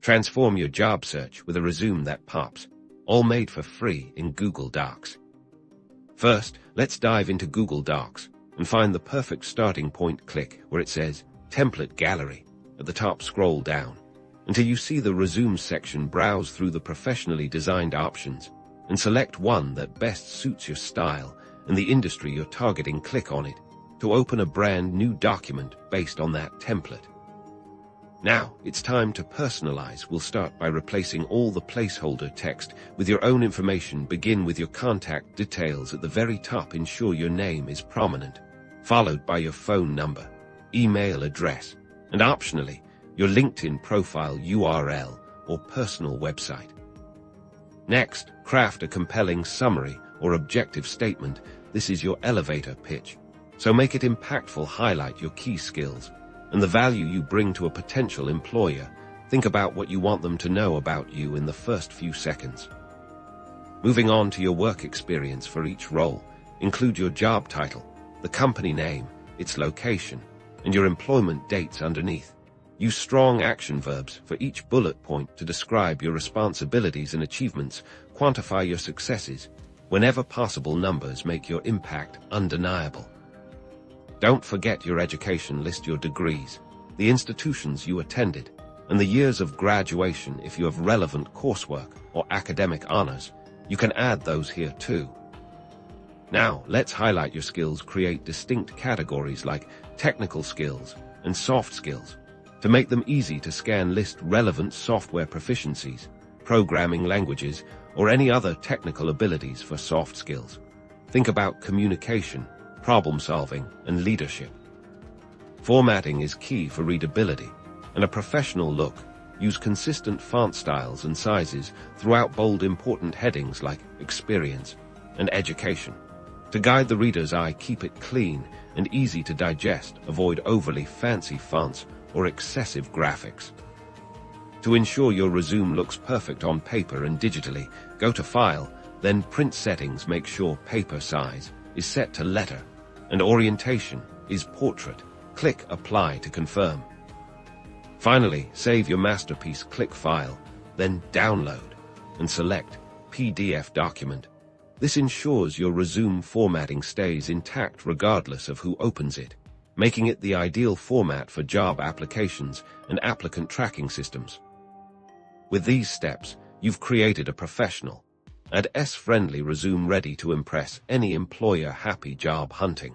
Transform your job search with a resume that pops, all made for free in Google Docs. First, let's dive into Google Docs and find the perfect starting point. Click where it says Template Gallery. At the top, scroll down until you see the Resume section. Browse through the professionally designed options and select one that best suits your style and the industry you're targeting. Click on it to open a brand new document based on that template. Now, it's time to personalize. We'll start by replacing all the placeholder text with your own information. Begin with your contact details at the very top. Ensure your name is prominent, followed by your phone number, email address, and optionally, your LinkedIn profile URL or personal website. Next, craft a compelling summary or objective statement. This is your elevator pitch, so make it impactful. Highlight your key skills and the value you bring to a potential employer. Think about what you want them to know about you in the first few seconds. Moving on to your work experience. For each role, include your job title, the company name, its location, and your employment dates underneath. Use strong action verbs for each bullet point to describe your responsibilities and achievements. Quantify your successes. Whenever possible, numbers make your impact undeniable. Don't forget your education. List your degrees, the institutions you attended, and the years of graduation. If you have relevant coursework or academic honors, you can add those here too. Now, let's highlight your skills. Create distinct categories like technical skills and soft skills. To make them easy to scan, list relevant software proficiencies, programming languages, or any other technical abilities. For soft skills, think about communication, problem solving, and leadership. Formatting is key for readability and a professional look. Use consistent font styles and sizes throughout. Bold important headings like experience and education to guide the reader's eye. Keep it clean and easy to digest. Avoid overly fancy fonts or excessive graphics. To ensure your resume looks perfect on paper and digitally, go to File, then Print Settings. Make sure paper size is set to letter and orientation is portrait. Click Apply to confirm. Finally, save your masterpiece. Click File, then Download, and select PDF document. This ensures your resume formatting stays intact regardless of who opens it, making it the ideal format for job applications and applicant tracking systems. With these steps, you've created a professional and S-friendly resume ready to impress any employer. Happy job hunting!